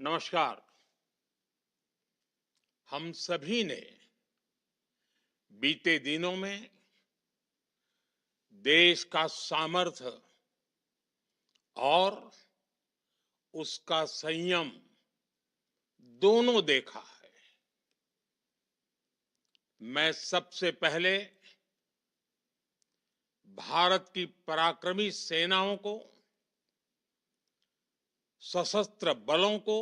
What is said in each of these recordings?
नमस्कार। हम सभी ने बीते दिनों में देश का सामर्थ्य और उसका संयम दोनों देखा है। मैं सबसे पहले भारत की पराक्रमी सेनाओं को, सशस्त्र बलों को,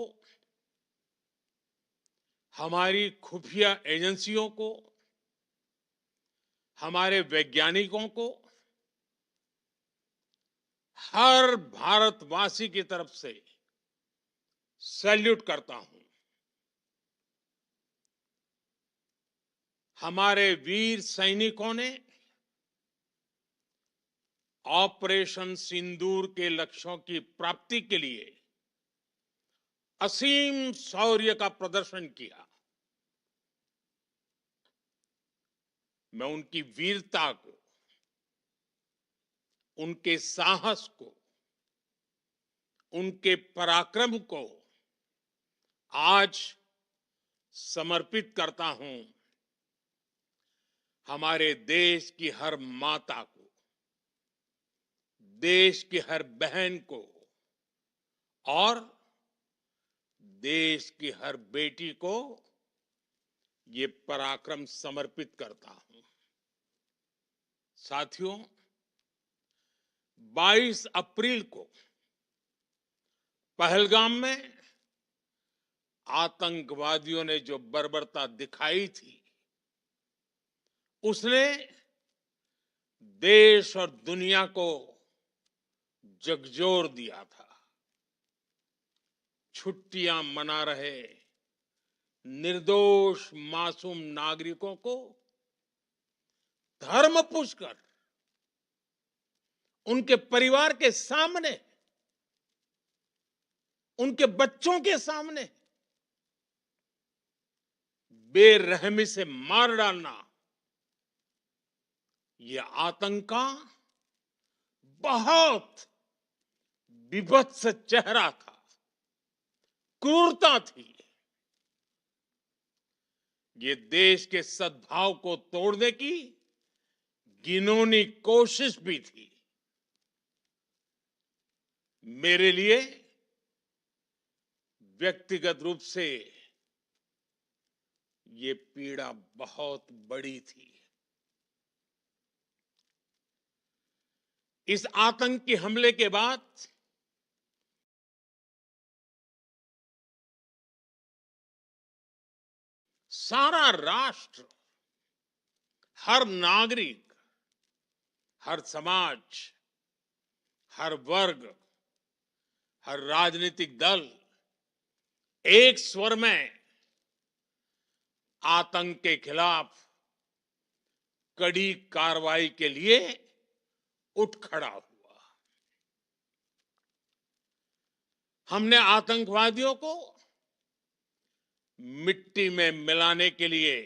हमारी खुफिया एजेंसियों को, हमारे वैज्ञानिकों को, हर भारतवासी की तरफ से सैल्यूट करता हूं। हमारे वीर सैनिकों ने ऑपरेशन सिंदूर के लक्ष्यों की प्राप्ति के लिए असीम शौर्य का प्रदर्शन किया। मैं उनकी वीरता को, उनके साहस को, उनके पराक्रम को आज समर्पित करता हूं हमारे देश की हर माता को, देश की हर बहन को और देश की हर बेटी को ये पराक्रम समर्पित करता हूं। साथियों, 22 अप्रैल को पहलगाम में आतंकवादियों ने जो बर्बरता दिखाई थी, उसने देश और दुनिया को झकझोर दिया था। छुट्टियां मना रहे निर्दोष मासूम नागरिकों को धर्म पूछकर उनके परिवार के सामने, उनके बच्चों के सामने बेरहमी से मार डालना, यह आतंक का बहुत विभत्स चेहरा था, क्रूरता थी। ये देश के सद्भाव को तोड़ने की घिनौनी कोशिश भी थी। मेरे लिए व्यक्तिगत रूप से ये पीड़ा बहुत बड़ी थी। इस आतंकी हमले के बाद सारा राष्ट्र, हर नागरिक, हर समाज, हर वर्ग, हर राजनीतिक दल एक स्वर में आतंक के खिलाफ कड़ी कार्रवाई के लिए उठ खड़ा हुआ। हमने आतंकवादियों को मिट्टी में मिलाने के लिए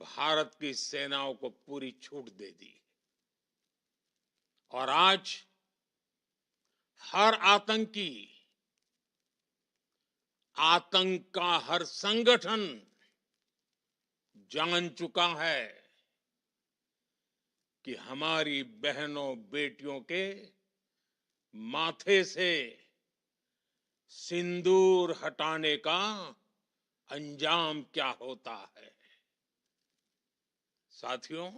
भारत की सेनाओं को पूरी छूट दे दी और आज हर आतंकी, आतंक का हर संगठन जान चुका है कि हमारी बहनों बेटियों के माथे से सिंदूर हटाने का अंजाम क्या होता है। साथियों,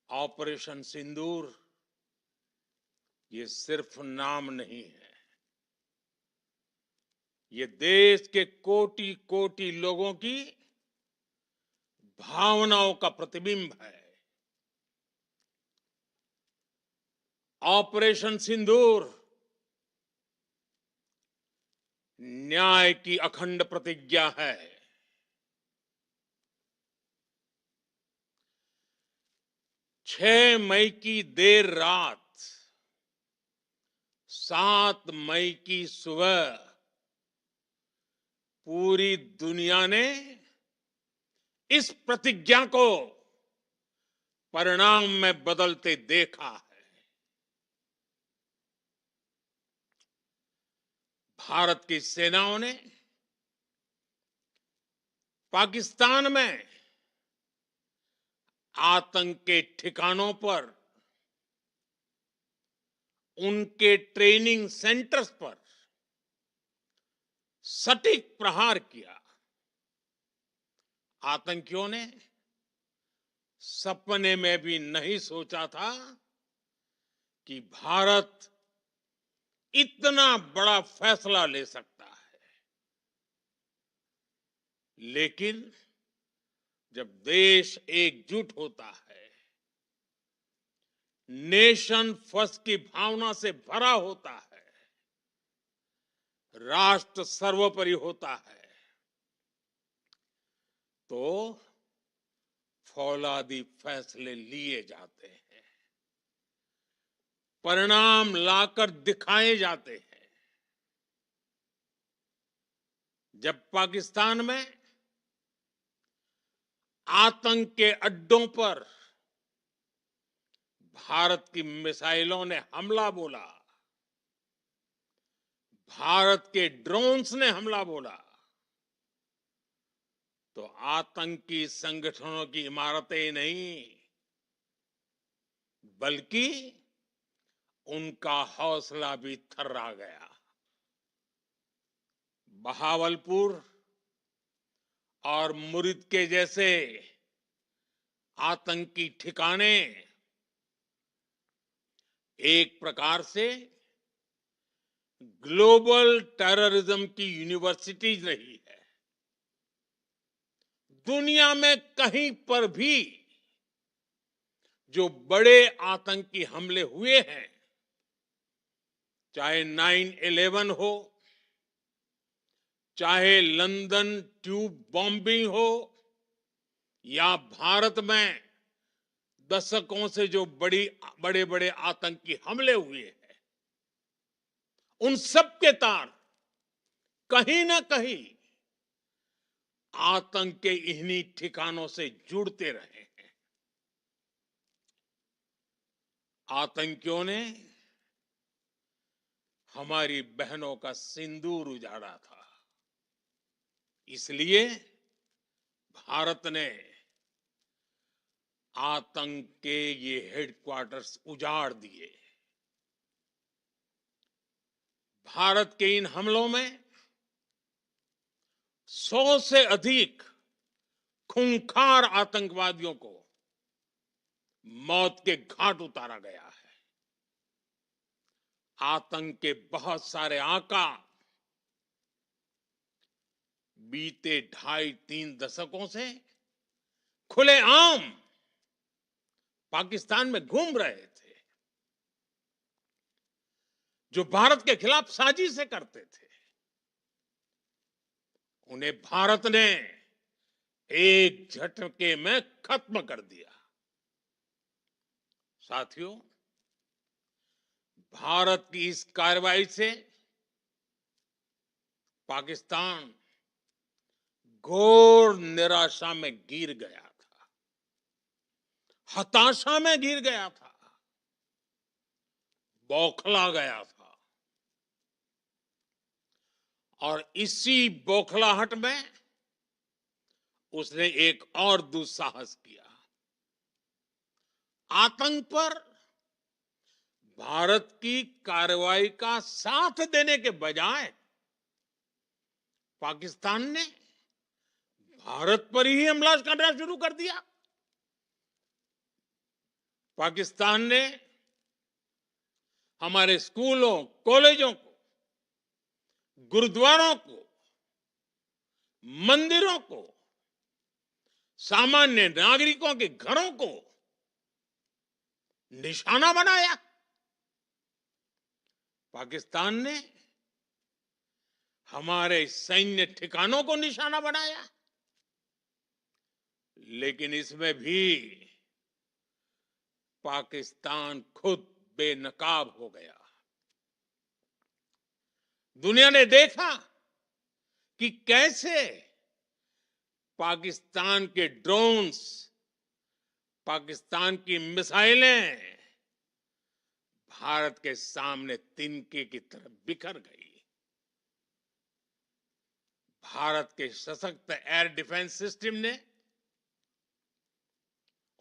ऑपरेशन सिंदूर ये सिर्फ नाम नहीं है, ये देश के कोटि कोटि लोगों की भावनाओं का प्रतिबिंब है। ऑपरेशन सिंदूर न्याय की अखंड प्रतिज्ञा है। 6 मई की देर रात, 7 मई की सुबह पूरी दुनिया ने इस प्रतिज्ञा को परिणाम में बदलते देखा है। भारत की सेनाओं ने पाकिस्तान में आतंक के ठिकानों पर, उनके ट्रेनिंग सेंटर्स पर सटीक प्रहार किया। आतंकियों ने सपने में भी नहीं सोचा था कि भारत इतना बड़ा फैसला ले सकता है। लेकिन जब देश एकजुट होता है, नेशन फर्स्ट की भावना से भरा होता है, राष्ट्र सर्वोपरि होता है, तो फौलादी फैसले लिए जाते हैं, परिणाम लाकर दिखाए जाते हैं। जब पाकिस्तान में आतंक के अड्डों पर भारत की मिसाइलों ने हमला बोला, भारत के ड्रोन्स ने हमला बोला, तो आतंकी संगठनों की इमारतें नहीं, बल्कि उनका हौसला भी थर्रा गया। बहावलपुर और मुरिद के जैसे आतंकी ठिकाने एक प्रकार से ग्लोबल टेररिज्म की यूनिवर्सिटीज रही है। दुनिया में कहीं पर भी जो बड़े आतंकी हमले हुए हैं, चाहे 9/11 हो, चाहे लंदन ट्यूब बॉम्बिंग हो, या भारत में दशकों से जो बड़े बड़े आतंकी हमले हुए हैं, उन सब के तार कहीं ना कहीं आतंक के इन्हीं ठिकानों से जुड़ते रहे हैं। आतंकियों ने हमारी बहनों का सिंदूर उजाड़ा था, इसलिए भारत ने आतंक के ये हेडक्वार्टर्स उजाड़ दिए। भारत के इन हमलों में 100 से अधिक खूंखार आतंकवादियों को मौत के घाट उतारा गया है। आतंक के बहुत सारे आका बीते 2.5-3 दशकों से खुलेआम पाकिस्तान में घूम रहे थे, जो भारत के खिलाफ साजिशें करते थे। उन्हें भारत ने एक झटके में खत्म कर दिया। साथियों, भारत की इस कार्रवाई से पाकिस्तान घोर निराशा में गिर गया था, हताशा में गिर गया था, बौखला गया था। और इसी बौखलाहट में उसने एक और दुस्साहस किया। आतंक पर भारत की कार्रवाई का साथ देने के बजाय पाकिस्तान ने भारत पर ही हमला करना शुरू कर दिया। पाकिस्तान ने हमारे स्कूलों, कॉलेजों को, गुरुद्वारों को, मंदिरों को, सामान्य नागरिकों के घरों को निशाना बनाया। पाकिस्तान ने हमारे सैन्य ठिकानों को निशाना बनाया। लेकिन इसमें भी पाकिस्तान खुद बेनकाब हो गया। दुनिया ने देखा कि कैसे पाकिस्तान के ड्रोन्स, पाकिस्तान की मिसाइलें भारत के सामने तिनके की तरह बिखर गई। भारत के सशक्त एयर डिफेंस सिस्टम ने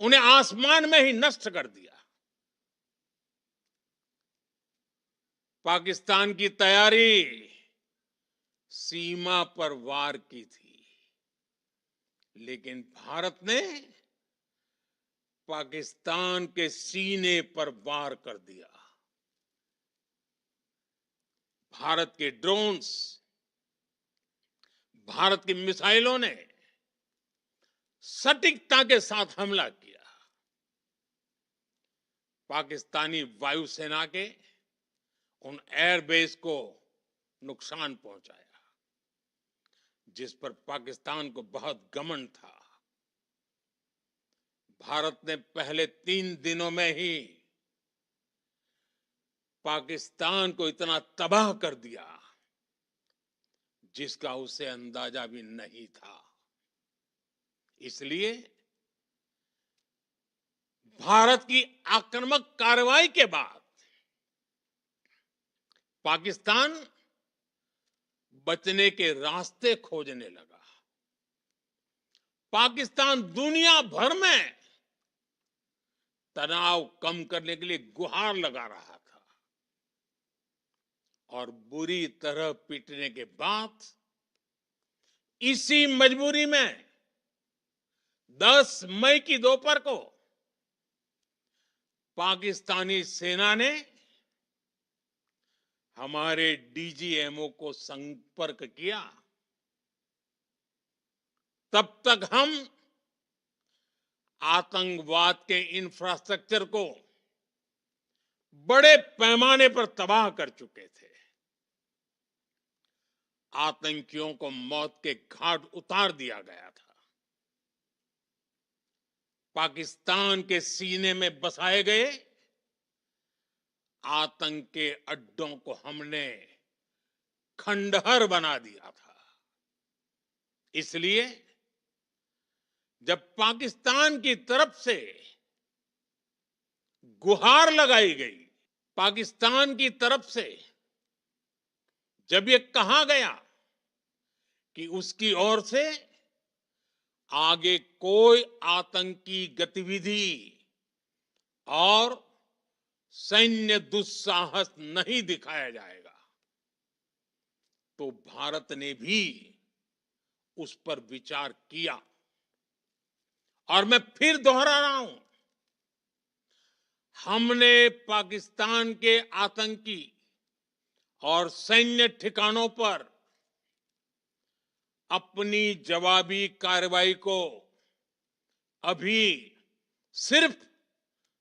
उन्हें आसमान में ही नष्ट कर दिया। पाकिस्तान की तैयारी सीमा पर वार की थी, लेकिन भारत ने पाकिस्तान के सीने पर वार कर दिया। भारत के ड्रोन्स, भारत की मिसाइलों ने सटीकता के साथ हमला किया। पाकिस्तानी वायुसेना के उन एयरबेस को नुकसान पहुंचाया, जिस पर पाकिस्तान को बहुत घमंड था। भारत ने पहले 3 दिनों में ही पाकिस्तान को इतना तबाह कर दिया जिसका उसे अंदाजा भी नहीं था। इसलिए भारत की आक्रामक कार्रवाई के बाद पाकिस्तान बचने के रास्ते खोजने लगा। पाकिस्तान दुनिया भर में तनाव कम करने के लिए गुहार लगा रहा था, और बुरी तरह पीटने के बाद इसी मजबूरी में 10 मई की दोपहर को पाकिस्तानी सेना ने हमारे डीजीएमओ को संपर्क किया। तब तक हम आतंकवाद के इंफ्रास्ट्रक्चर को बड़े पैमाने पर तबाह कर चुके थे। आतंकियों को मौत के घाट उतार दिया गया था। पाकिस्तान के सीने में बसाए गए आतंक के अड्डों को हमने खंडहर बना दिया था। इसलिए जब पाकिस्तान की तरफ से गुहार लगाई गई, पाकिस्तान की तरफ से जब ये कहा गया कि उसकी ओर से आगे कोई आतंकी गतिविधि और सैन्य दुस्साहस नहीं दिखाया जाएगा, तो भारत ने भी उस पर विचार किया। और मैं फिर दोहरा रहा हूं, हमने पाकिस्तान के आतंकी और सैन्य ठिकानों पर अपनी जवाबी कार्रवाई को अभी सिर्फ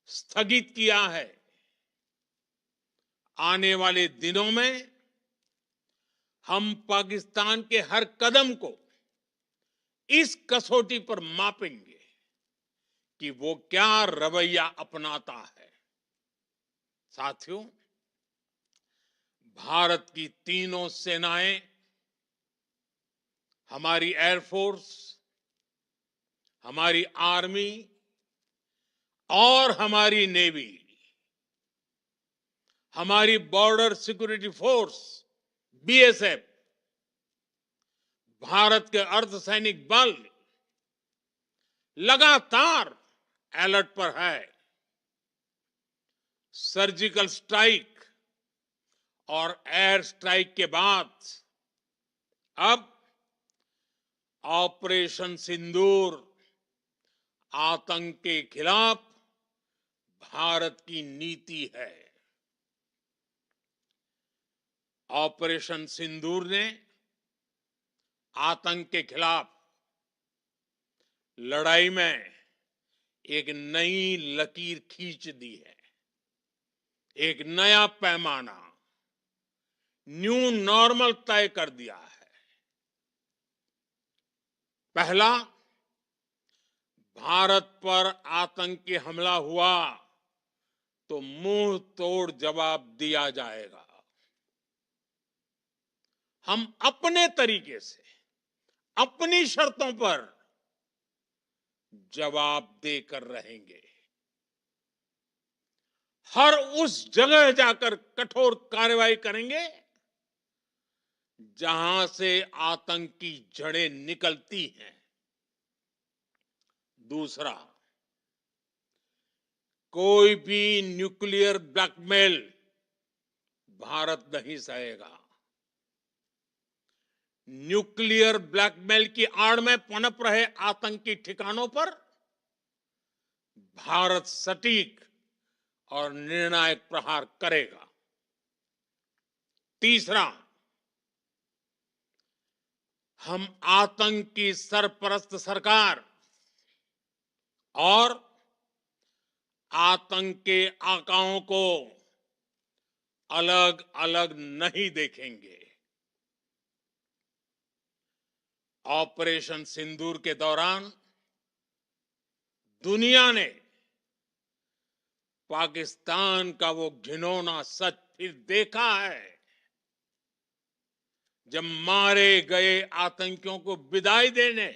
स्थगित किया है। आने वाले दिनों में हम पाकिस्तान के हर कदम को इस कसौटी पर मापेंगे कि वो क्या रवैया अपनाता है। साथियों, भारत की तीनों सेनाएं, हमारी एयरफोर्स, हमारी आर्मी और हमारी नेवी, हमारी border security force BSF, Bharat के अर्धसैनिक बल लगातार अलर्ट पर है। सर्जिकल स्ट्राइक और एयर स्ट्राइक के बाद अब ऑपरेशन सिंदूर आतंक के खिलाफ भारत की नीति है। ऑपरेशन सिंदूर ने आतंक के खिलाफ लड़ाई में एक नई लकीर खींच दी है, एक नया पैमाना, न्यू नॉर्मल तय कर दिया है। पहला, भारत पर आतंकी हमला हुआ तो मुंह तोड़ जवाब दिया जाएगा। हम अपने तरीके से, अपनी शर्तों पर जवाब देकर रहेंगे। हर उस जगह जाकर कठोर कार्रवाई करेंगे जहां से आतंक की जड़ें निकलती हैं। दूसरा, कोई भी न्यूक्लियर ब्लैकमेल भारत नहीं सहेगा। न्यूक्लियर ब्लैकमेल की आड़ में पनप रहे आतंकी ठिकानों पर भारत सटीक और निर्णायक प्रहार करेगा। तीसरा, हम आतंक की सरपरस्त सरकार और आतंक के आकाओं को अलग अलग नहीं देखेंगे। ऑपरेशन सिंदूर के दौरान दुनिया ने पाकिस्तान का वो घिनौना सच फिर देखा है, जब मारे गए आतंकियों को विदाई देने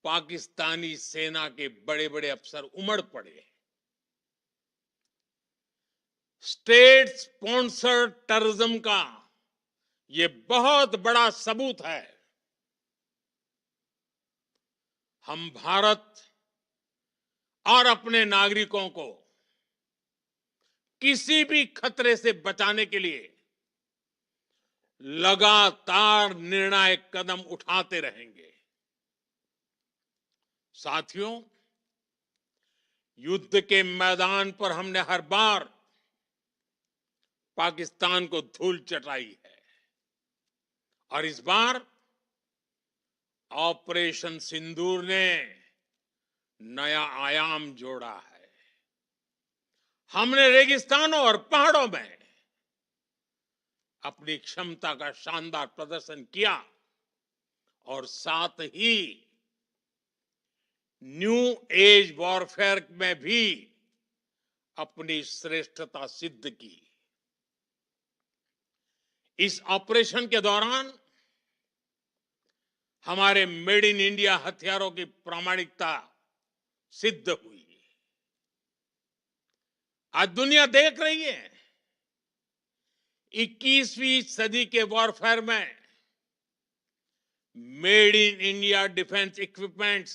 पाकिस्तानी सेना के बड़े बड़े अफसर उमड़ पड़े। स्टेट स्पॉन्सर्ड टेररिज्म का ये बहुत बड़ा सबूत है। हम भारत और अपने नागरिकों को किसी भी खतरे से बचाने के लिए लगातार निर्णायक कदम उठाते रहेंगे। साथियों, युद्ध के मैदान पर हमने हर बार पाकिस्तान को धूल चटाई है और इस बार ऑपरेशन सिंदूर ने नया आयाम जोड़ा है। हमने रेगिस्तानों और पहाड़ों में अपनी क्षमता का शानदार प्रदर्शन किया और साथ ही न्यू एज वॉरफेयर में भी अपनी श्रेष्ठता सिद्ध की। इस ऑपरेशन के दौरान हमारे मेड इन इंडिया हथियारों की प्रामाणिकता सिद्ध हुई। आज दुनिया देख रही है 21वीं सदी के वॉरफेयर में made in India defence equipments,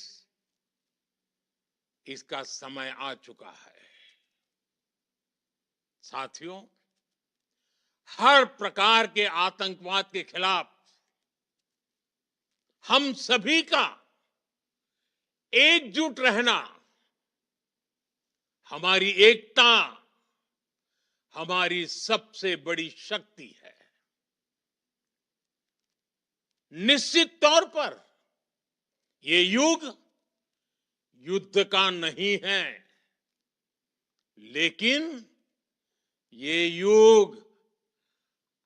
इसका समय आ चुका है। साथियों, हर प्रकार के आतंकवाद के खिलाफ हम सभी का एकजुट रहना हमारी एकता, हमारी सबसे बड़ी शक्ति है। निश्चित तौर पर ये युग युद्ध का नहीं है, लेकिन ये युग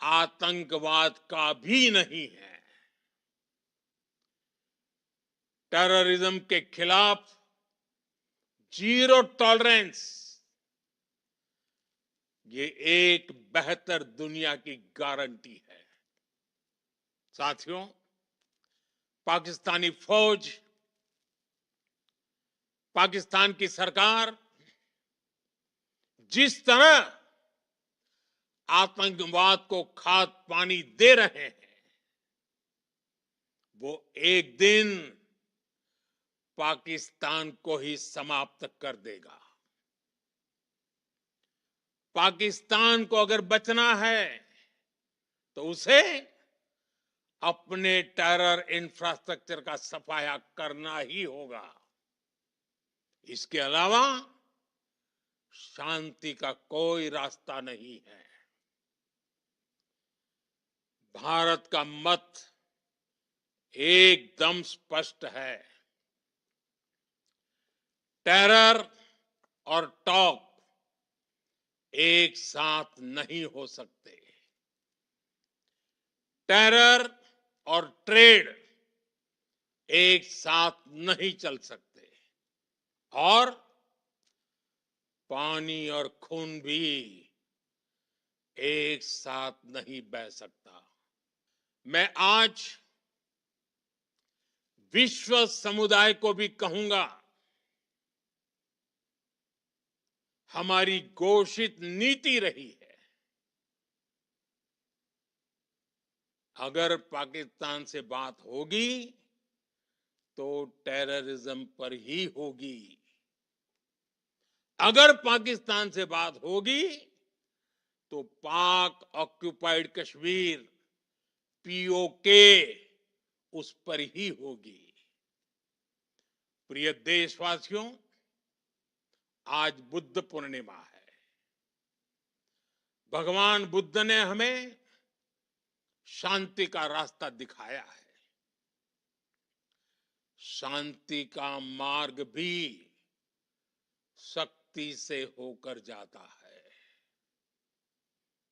आतंकवाद का भी नहीं है। टेररिज्म के खिलाफ जीरो टॉलरेंस, ये एक बेहतर दुनिया की गारंटी है। साथियों, पाकिस्तानी फौज, पाकिस्तान की सरकार जिस तरह आतंकवाद को खाद पानी दे रहे हैं, वो एक दिन पाकिस्तान को ही समाप्त कर देगा। पाकिस्तान को अगर बचना है तो उसे अपने टेरर इंफ्रास्ट्रक्चर का सफाया करना ही होगा। इसके अलावा शांति का कोई रास्ता नहीं है। भारत का मत एकदम स्पष्ट है। टेरर और टॉक एक साथ नहीं हो सकते। टेरर और ट्रेड एक साथ नहीं चल सकते और पानी और खून भी एक साथ नहीं बह सकता। मैं आज विश्व समुदाय को भी कहूंगा, हमारी घोषित नीति रही है अगर पाकिस्तान से बात होगी तो टेररिज्म पर ही होगी। अगर पाकिस्तान से बात होगी तो पाक ऑक्युपाइड कश्मीर पीओके उस पर ही होगी। प्रिय देशवासियों, आज बुद्ध पूर्णिमा है। भगवान बुद्ध ने हमें शांति का रास्ता दिखाया है। शांति का मार्ग भी शक्ति से होकर जाता है।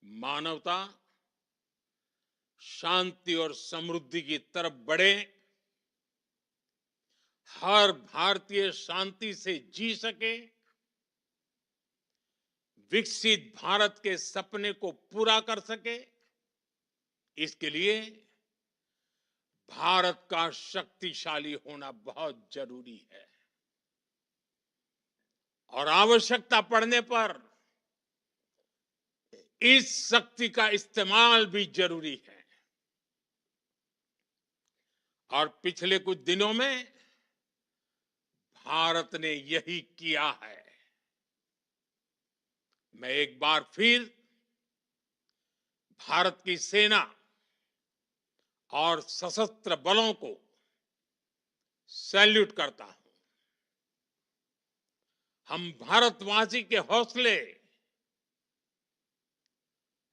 मानवता शांति और समृद्धि की तरफ बढ़े, हर भारतीय शांति से जी सके, विकसित भारत के सपने को पूरा कर सके, इसके लिए भारत का शक्तिशाली होना बहुत जरूरी है। और आवश्यकता पड़ने पर इस शक्ति का इस्तेमाल भी जरूरी है। और पिछले कुछ दिनों में भारत ने यही किया है। मैं एक बार फिर भारत की सेना और सशस्त्र बलों को सैल्यूट करता हूं। हम भारतवासी के हौसले,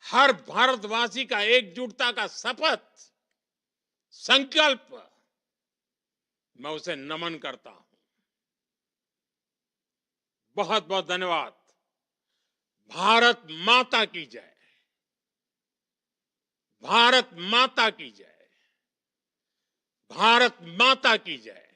हर भारतवासी का एकजुटता का शपथ, संकल्प, मैं उसे नमन करता हूं। बहुत बहुत धन्यवाद। भारत माता की जय। भारत माता की जय। भारत माता की जय।